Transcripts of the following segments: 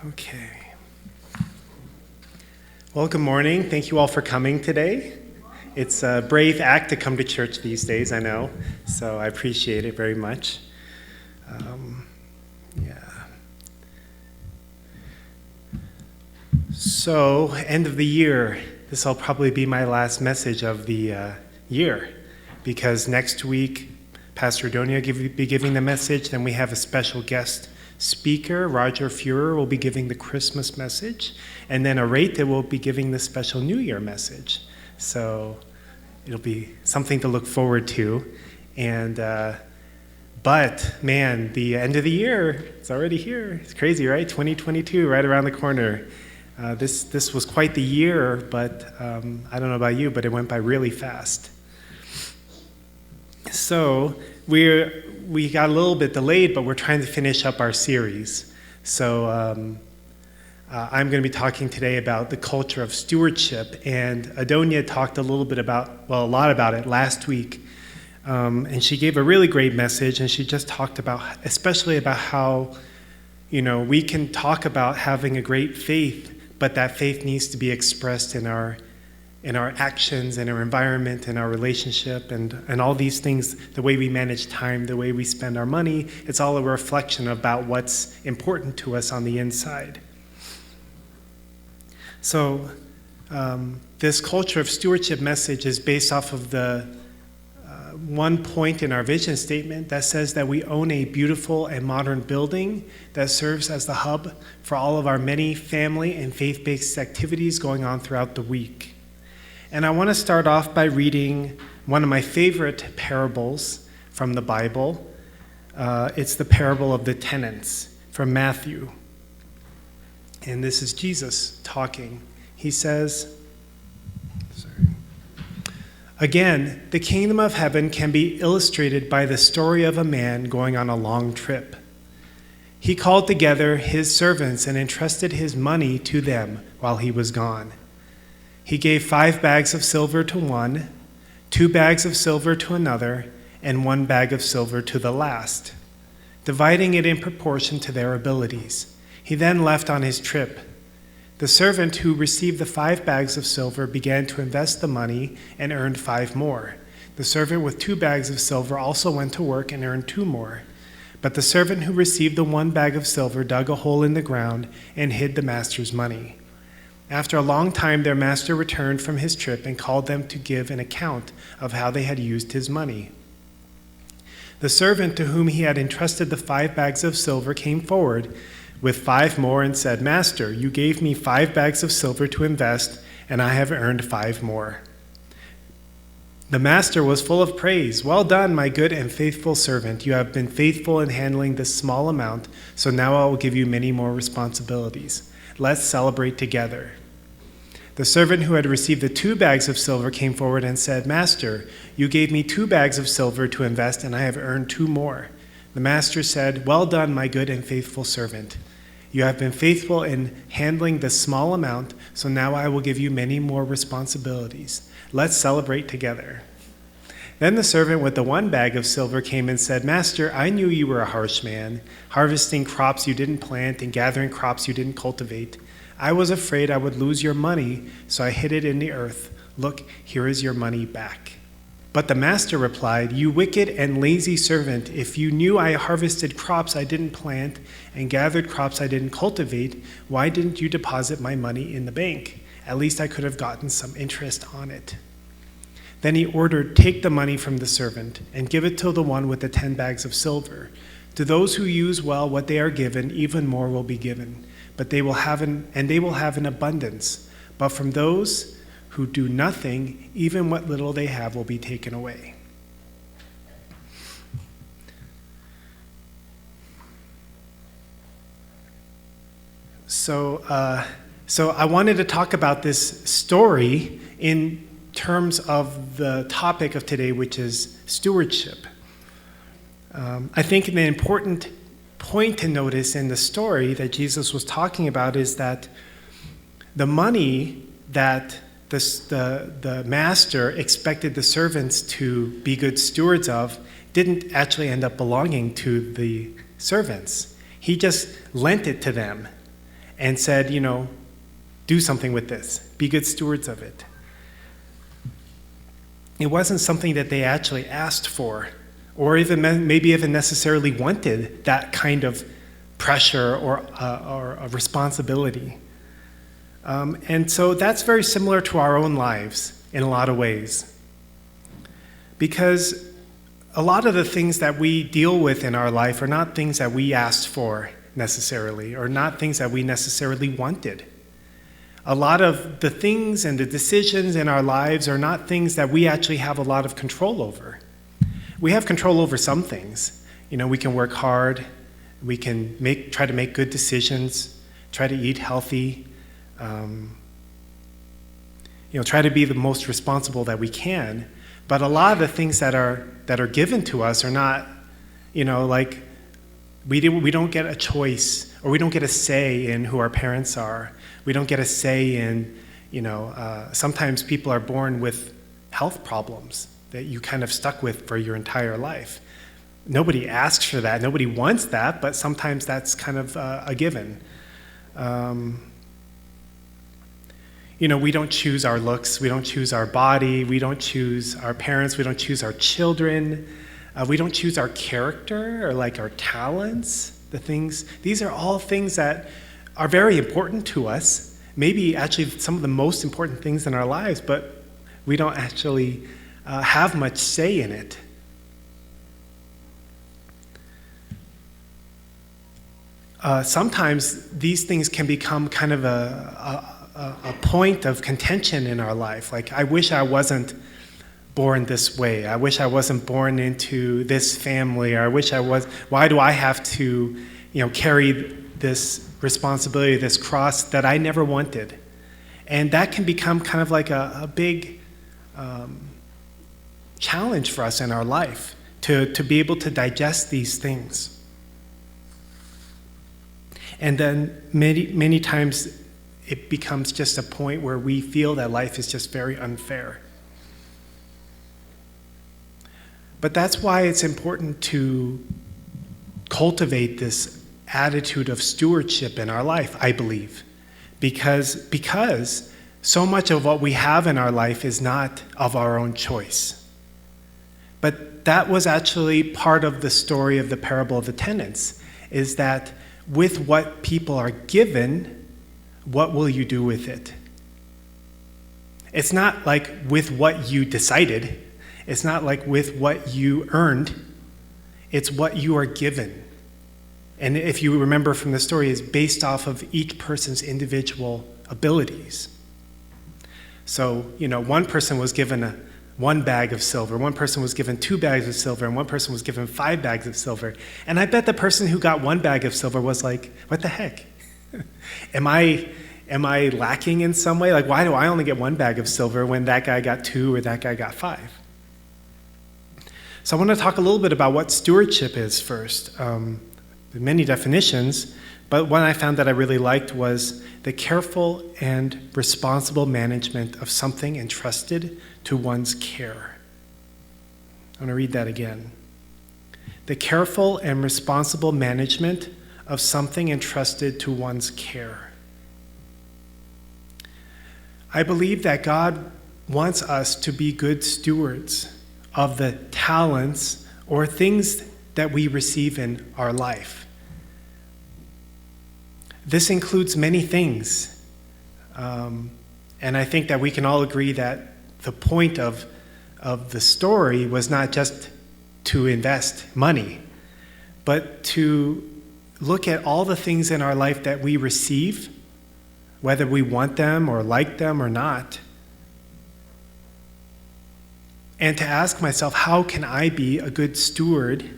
Okay. Well, good morning. Thank you all for coming today. It's a brave act to come to church these days, I know, so I appreciate it very much. So, end of the year. This will probably be my last message of the year, because next week, Pastor Donia will be giving the message. Then we have a special guest speaker, Roger Fuhrer, will be giving the Christmas message, and then Areta will be giving the special New Year message. So it'll be something to look forward to. And but man, the end of the year, it's already here. It's crazy, right? 2022, right around the corner. This was quite the year, but I don't know about you, but it went by really fast. So we got a little bit delayed, but we're trying to finish up our series. So I'm going to be talking today about the culture of stewardship, and Adonia talked a lot about it last week, and she gave a really great message, and she just talked about, especially about how, we can talk about having a great faith, but that faith needs to be expressed in our actions, in our environment, in our relationship, and all these things, the way we manage time, the way we spend our money, it's all a reflection about what's important to us on the inside. So this culture of stewardship message is based off of the one point in our vision statement that says that we own a beautiful and modern building that serves as the hub for all of our many family and faith-based activities going on throughout the week. And I want to start off by reading one of my favorite parables from the Bible. It's the parable of the tenants from Matthew. And this is Jesus talking. He says, "Again, the kingdom of heaven can be illustrated by the story of a man going on a long trip. He called together his servants and entrusted his money to them while he was gone. He gave 5 bags of silver to one, 2 bags of silver to another, and 1 bag of silver to the last, dividing it in proportion to their abilities. He then left on his trip. The servant who received the 5 bags of silver began to invest the money and earned 5 more. The servant with 2 bags of silver also went to work and earned 2 more. But the servant who received the 1 bag of silver dug a hole in the ground and hid the master's money. After a long time, their master returned from his trip and called them to give an account of how they had used his money. The servant to whom he had entrusted the 5 bags of silver came forward with 5 more and said, 'Master, you gave me 5 bags of silver to invest, and I have earned 5 more.' The master was full of praise. 'Well done, my good and faithful servant. You have been faithful in handling this small amount, so now I will give you many more responsibilities. Let's celebrate together.' The servant who had received the 2 bags of silver came forward and said, 'Master, you gave me 2 bags of silver to invest, and I have earned 2 more.' The master said, 'Well done, my good and faithful servant. You have been faithful in handling this small amount, so now I will give you many more responsibilities. Let's celebrate together.' Then the servant with the 1 bag of silver came and said, 'Master, I knew you were a harsh man, harvesting crops you didn't plant and gathering crops you didn't cultivate. I was afraid I would lose your money, so I hid it in the earth. Look, here is your money back.' But the master replied, 'You wicked and lazy servant, if you knew I harvested crops I didn't plant and gathered crops I didn't cultivate, why didn't you deposit my money in the bank? At least I could have gotten some interest on it.' Then he ordered, 'Take the money from the servant and give it to the one with the 10 bags of silver. To those who use well what they are given, even more will be given, but they will have an abundance. But from those who do nothing, even what little they have will be taken away.'" So I wanted to talk about this story in terms of the topic of today, which is stewardship. I think an important point to notice in the story that Jesus was talking about is that the money that the master expected the servants to be good stewards of didn't actually end up belonging to the servants. He just lent it to them. and said, do something with this. Be good stewards of it. It wasn't something that they actually asked for, or maybe even necessarily wanted that kind of pressure or a responsibility. And so that's very similar to our own lives in a lot of ways. Because a lot of the things that we deal with in our life are not things that we asked for necessarily, or not things that we necessarily wanted. A lot of the things and the decisions in our lives are not things that we actually have a lot of control over. We have control over some things. We can work hard, we can try to make good decisions, try to eat healthy, try to be the most responsible that we can. But a lot of the things that are given to us are not, like we don't get a choice, or we don't get a say in who our parents are. We don't get a say in, sometimes people are born with health problems that you kind of stuck with for your entire life. Nobody asks for that. Nobody wants that, but sometimes that's kind of a given. We don't choose our looks. We don't choose our body. We don't choose our parents. We don't choose our children. We don't choose our character or like our talents, the things. These are all things that are very important to us, maybe actually some of the most important things in our lives, but we don't actually have much say in it. Sometimes these things can become kind of a point of contention in our life. Like, I wish I wasn't born this way. I wish I wasn't born into this family. Or I wish I was. Why do I have to, carry this responsibility, this cross that I never wanted? And that can become kind of like a big challenge for us in our life to be able to digest these things. And then many times it becomes just a point where we feel that life is just very unfair. But that's why it's important to cultivate this attitude of stewardship in our life, I believe. Because so much of what we have in our life is not of our own choice. But that was actually part of the story of the parable of the tenants, is that with what people are given, what will you do with it? It's not like with what you decided. It's not like with what you earned. It's what you are given. And if you remember from the story, it's based off of each person's individual abilities. So, one person was given one bag of silver, one person was given 2 bags of silver, and one person was given 5 bags of silver. And I bet the person who got 1 bag of silver was like, what the heck? Am I lacking in some way? Like, why do I only get 1 bag of silver when that guy got 2 or that guy got 5? So I want to talk a little bit about what stewardship is first. Many definitions, but one I found that I really liked was the careful and responsible management of something entrusted to one's care. I'm going to read that again. The careful and responsible management of something entrusted to one's care. I believe that God wants us to be good stewards of the talents or things that we receive in our life. This includes many things. And I think that we can all agree that the point of the story was not just to invest money, but to look at all the things in our life that we receive, whether we want them or like them or not, and to ask myself, how can I be a good steward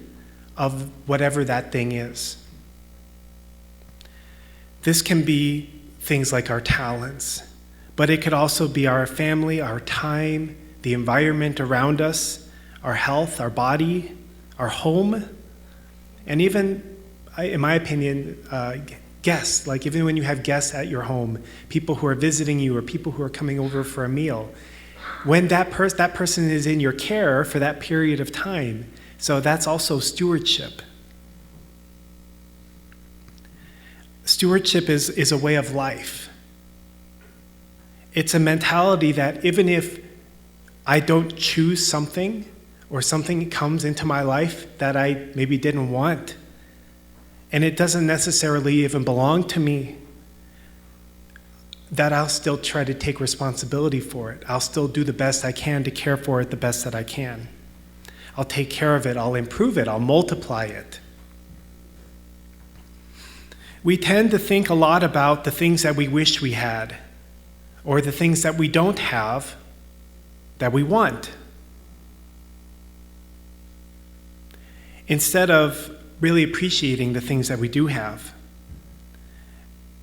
of whatever that thing is? This can be things like our talents, but it could also be our family, our time, the environment around us, our health, our body, our home, and even, in my opinion, guests. Like even when you have guests at your home, people who are visiting you or people who are coming over for a meal, when that person is in your care for that period of time. So that's also stewardship. Stewardship is a way of life. It's a mentality that even if I don't choose something, or something comes into my life that I maybe didn't want, and it doesn't necessarily even belong to me, that I'll still try to take responsibility for it. I'll still do the best I can to care for it the best that I can. I'll take care of it, I'll improve it, I'll multiply it. We tend to think a lot about the things that we wish we had, or the things that we don't have that we want, instead of really appreciating the things that we do have.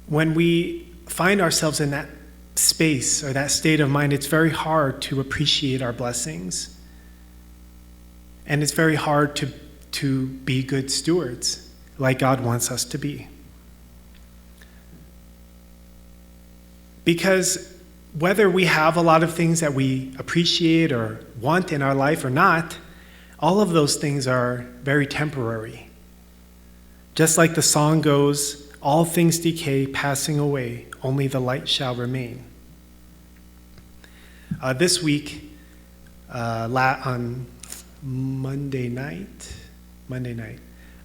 When we find ourselves in that space or that state of mind, it's very hard to appreciate our blessings. And it's very hard to be good stewards like God wants us to be. Because whether we have a lot of things that we appreciate or want in our life or not, all of those things are very temporary. Just like the song goes, all things decay, passing away, only the light shall remain. This week, on Monday night,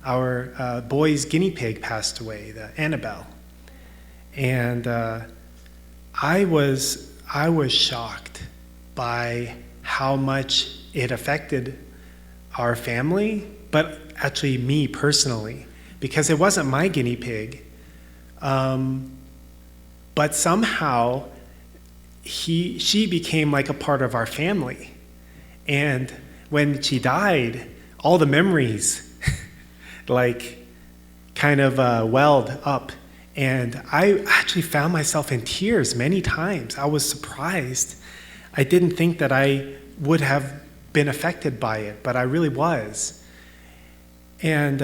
our boy's guinea pig passed away, the Annabelle. And I was shocked by how much it affected our family, but actually me personally, because it wasn't my guinea pig. But somehow she became like a part of our family. And when she died, all the memories like kind of welled up. And I actually found myself in tears many times. I was surprised. I didn't think that I would have been affected by it, but I really was. And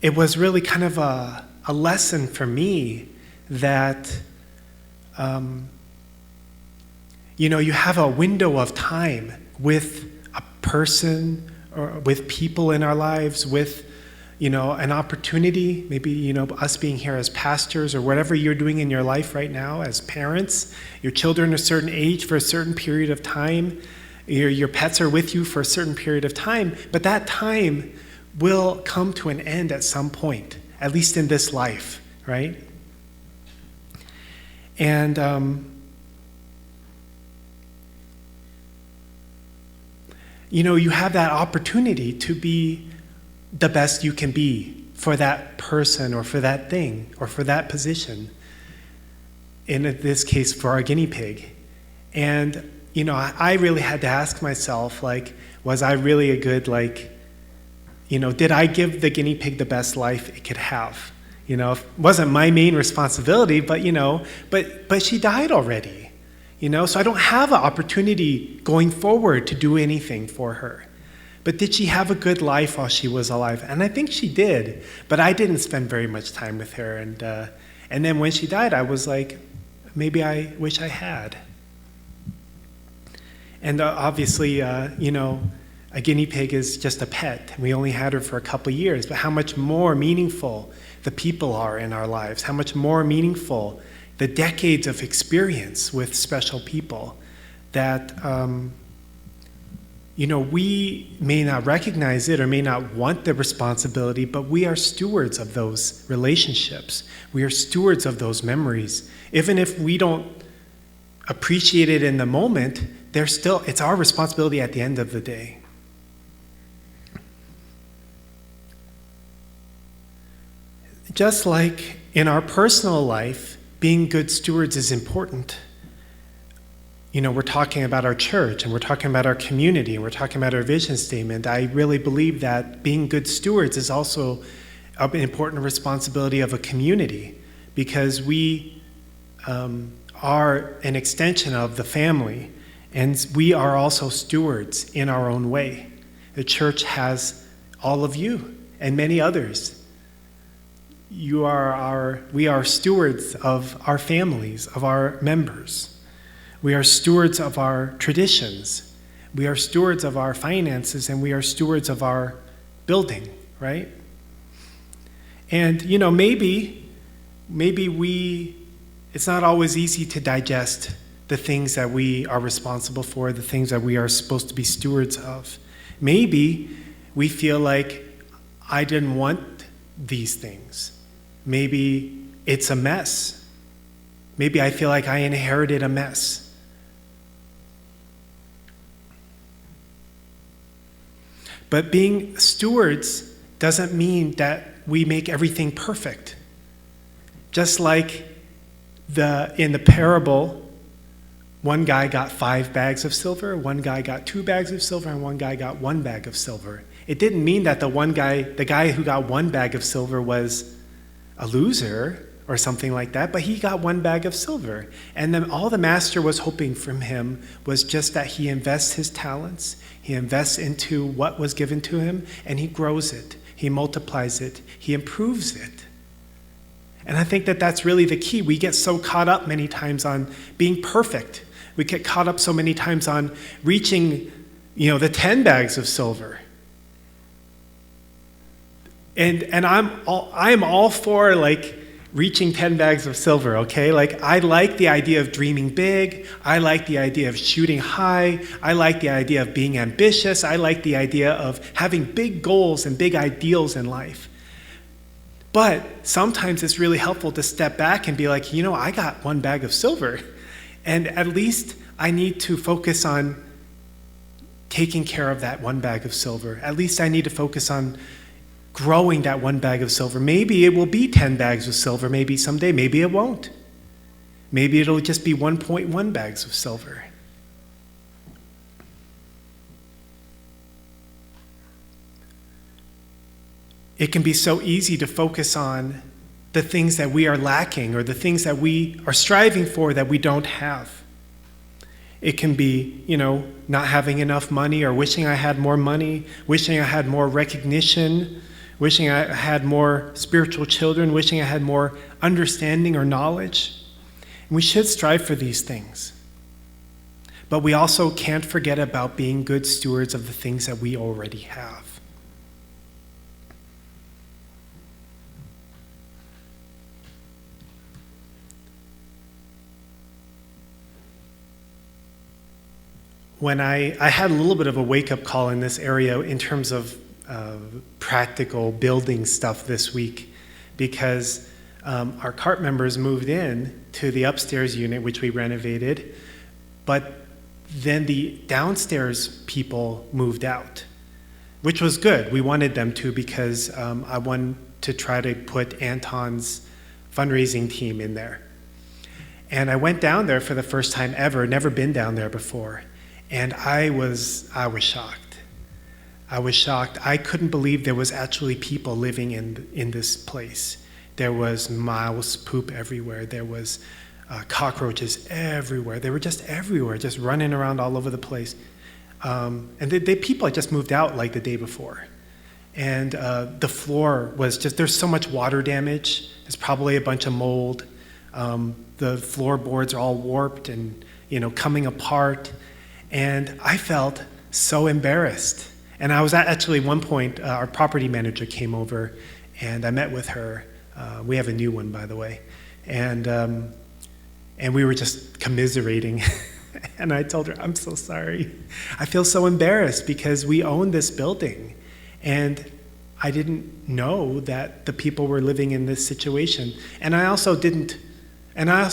it was really kind of a lesson for me that, you have a window of time with a person or with people in our lives, with an opportunity, maybe, us being here as pastors or whatever you're doing in your life right now as parents. Your children are a certain age for a certain period of time. Your pets are with you for a certain period of time. But that time will come to an end at some point, at least in this life, right? And, you have that opportunity to be the best you can be for that person or for that thing or for that position. In this case, for our guinea pig. And, I really had to ask myself, was I really a good, did I give the guinea pig the best life it could have? It wasn't my main responsibility, but she died already, so I don't have an opportunity going forward to do anything for her. But did she have a good life while she was alive? And I think she did, but I didn't spend very much time with her. And then when she died, I was like, maybe I wish I had. And obviously, a guinea pig is just a pet. We only had her for a couple years, but how much more meaningful the people are in our lives, how much more meaningful the decades of experience with special people that, we may not recognize it or may not want the responsibility, but we are stewards of those relationships. We are stewards of those memories. Even if we don't appreciate it in the moment, it's our responsibility at the end of the day. Just like in our personal life, being good stewards is important. We're talking about our church, and we're talking about our community, and we're talking about our vision statement. I really believe that being good stewards is also an important responsibility of a community, because we are an extension of the family, and we are also stewards in our own way. The church has all of you and many others. We are stewards of our families, of our members. We are stewards of our traditions. We are stewards of our finances, and we are stewards of our building, right? And, maybe it's not always easy to digest the things that we are responsible for, the things that we are supposed to be stewards of. Maybe we feel like, I didn't want these things. Maybe it's a mess. Maybe I feel like I inherited a mess. But being stewards doesn't mean that we make everything perfect. Just like in the parable, one guy got 5 bags of silver, one guy got 2 bags of silver, and one guy got 1 bag of silver. It didn't mean that the guy who got 1 bag of silver was a loser or something like that, but he got 1 bag of silver. And then all the master was hoping from him was just that he invests his talents, he invests into what was given to him, and he grows it, he multiplies it, he improves it. And I think that that's really the key. We get so caught up many times on being perfect. We get caught up so many times on reaching, the 10 bags of silver. And I'm all for reaching 10 bags of silver, okay? I like the idea of dreaming big. I like the idea of shooting high. I like the idea of being ambitious. I like the idea of having big goals and big ideals in life. But sometimes it's really helpful to step back and be like, I got 1 bag of silver. And at least I need to focus on taking care of that 1 bag of silver. At least I need to focus on growing that 1 bag of silver. Maybe it will be 10 bags of silver, maybe someday, maybe it won't. Maybe it'll just be 1.1 bags of silver. It can be so easy to focus on the things that we are lacking or the things that we are striving for that we don't have. It can be, not having enough money or wishing I had more money, wishing I had more recognition, wishing I had more spiritual children, wishing I had more understanding or knowledge. And we should strive for these things. But we also can't forget about being good stewards of the things that we already have. When I had a little bit of a wake-up call in this area in terms of practical building stuff this week, because our CART members moved in to the upstairs unit, which we renovated, but then the downstairs people moved out, which was good. We wanted them to because I wanted to try to put Anton's fundraising team in there. And I went down there for the first time ever, never been down there before. And I was shocked. I was shocked. I couldn't believe there was actually people living in this place. There was mouse poop everywhere. There was cockroaches everywhere. They were just everywhere, just running around all over the place. And the people had just moved out the day before. And the floor was there's so much water damage. There's probably a bunch of mold. The floorboards are all warped and coming apart. And I felt so embarrassed. And I was actually at one point, our property manager came over and I met with her. We have a new one, by the way. And we were just commiserating. And I told her, I'm so sorry. I feel so embarrassed because we own this building. And I didn't know that the people were living in this situation. And I also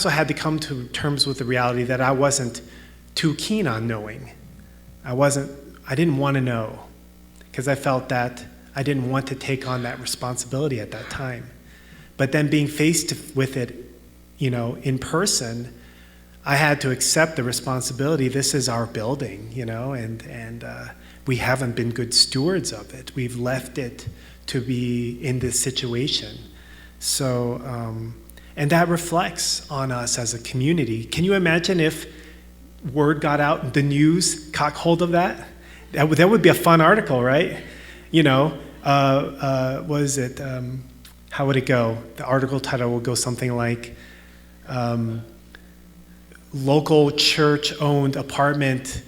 had to come to terms with the reality that I wasn't too keen on knowing. I didn't want to know because I felt that I didn't want to take on that responsibility at that time. But then being faced with it, in person, I had to accept the responsibility. This is our building, and we haven't been good stewards of it. We've left it to be in this situation. So, and that reflects on us as a community. Can you imagine if word got out, the news caught hold of that? That would be a fun article, right? How would it go? The article title would go something like, local church-owned apartment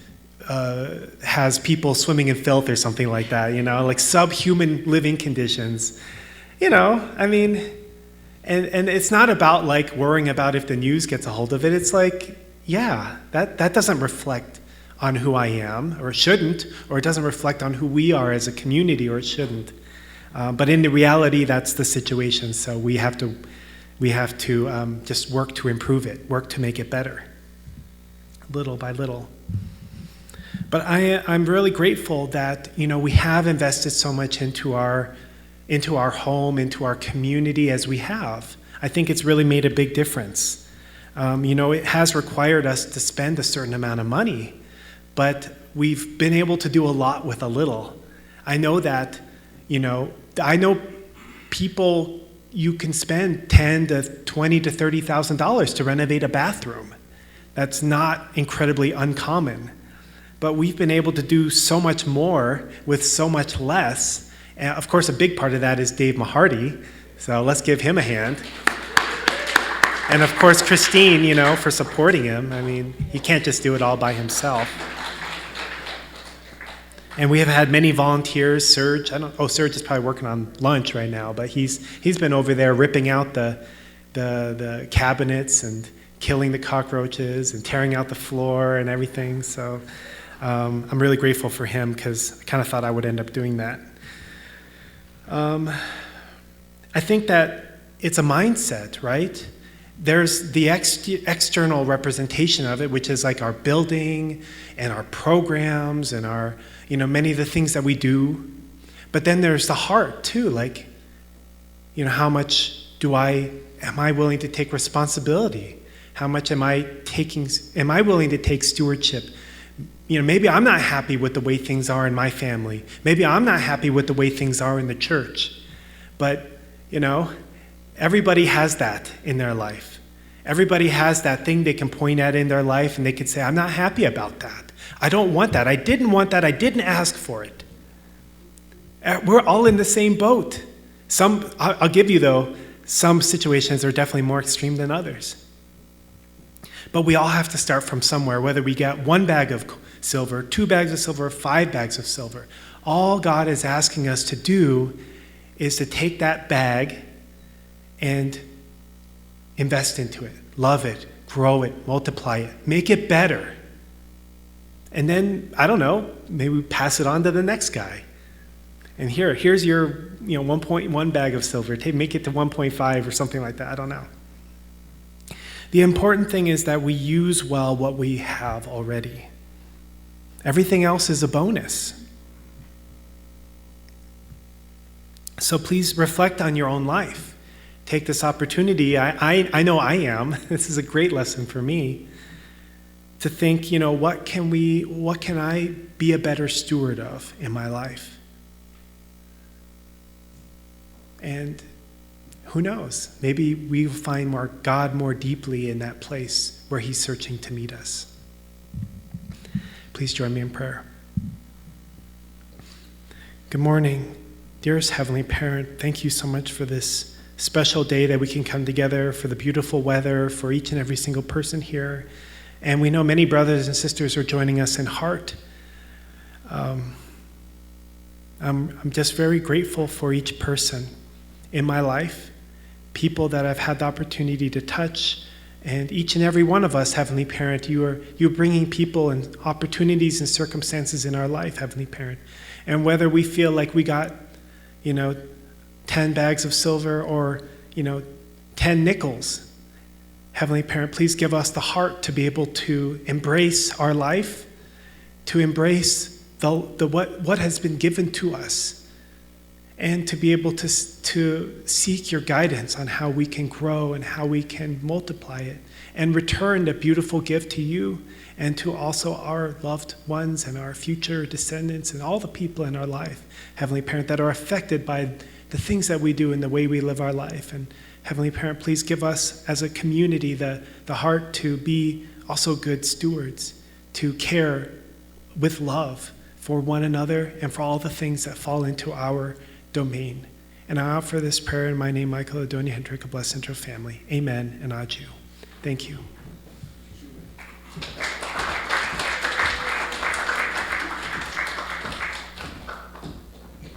has people swimming in filth or something like that, subhuman living conditions. And it's not about like worrying about if the news gets a hold of it. It's like, yeah, that doesn't reflect on who I am, or it shouldn't, or it doesn't reflect on who we are as a community, or it shouldn't. But in the reality, that's the situation. So we have to just work to improve it, work to make it better, little by little. But I'm really grateful that we have invested so much into our home, into our community as we have. I think it's really made a big difference. It has required us to spend a certain amount of money, but we've been able to do a lot with a little. I know that, I know people, you can spend $10,000 to $20,000 to $30,000 to renovate a bathroom. That's not incredibly uncommon. But we've been able to do so much more with so much less. And of course, a big part of that is Dave Mahardy. So let's give him a hand. And of course, Christine, for supporting him. I mean, he can't just do it all by himself. And we have had many volunteers. Serge, Serge is probably working on lunch right now, but he's been over there ripping out the cabinets and killing the cockroaches and tearing out the floor and everything. So I'm really grateful for him, because I kind of thought I would end up doing that. I think that it's a mindset, right? There's the external representation of it, which is like our building and our programs and our, many of the things that we do. But then there's the heart too, like, how much am I willing to take responsibility? How much am I willing to take stewardship? Maybe I'm not happy with the way things are in my family. Maybe I'm not happy with the way things are in the church. But, everybody has that in their life. Everybody has that thing they can point at in their life, and they can say, I'm not happy about that. I don't want that. I didn't want that. I didn't ask for it. We're all in the same boat. I'll give you, though, some situations are definitely more extreme than others. But we all have to start from somewhere, whether we get 1 bag of silver, 2 bags of silver, 5 bags of silver. All God is asking us to do is to take that bag and invest into it, love it, grow it, multiply it, make it better. And then, I don't know, maybe we pass it on to the next guy. And here's your 1.1 bag of silver. Make it to 1.5 or something like that. I don't know. The important thing is that we use well what we have already. Everything else is a bonus. So please reflect on your own life. Take this opportunity. I know I am. This is a great lesson for me. To think, what can I be a better steward of in my life? And who knows? Maybe we find God more deeply in that place where he's searching to meet us. Please join me in prayer. Good morning. Dearest Heavenly Parent, thank you so much for this special day that we can come together, for the beautiful weather, for each and every single person here. And we know many brothers and sisters are joining us in heart. I'm just very grateful for each person in my life, people that I've had the opportunity to touch, and each and every one of us, Heavenly Parent, you're bringing people and opportunities and circumstances in our life, Heavenly Parent. And whether we feel like we got, 10 bags of silver or, 10 nickels, Heavenly Parent, please give us the heart to be able to embrace our life, to embrace what has been given to us, and to be able to seek your guidance on how we can grow and how we can multiply it and return the beautiful gift to you and to also our loved ones and our future descendants and all the people in our life, Heavenly Parent, that are affected by the things that we do and the way we live our life. And Heavenly Parent, please give us as a community the heart to be also good stewards, to care with love for one another and for all the things that fall into our domain. And I offer this prayer in my name, Michael Adonia Hendrick, a blessed Central family. Amen and adieu. Thank you.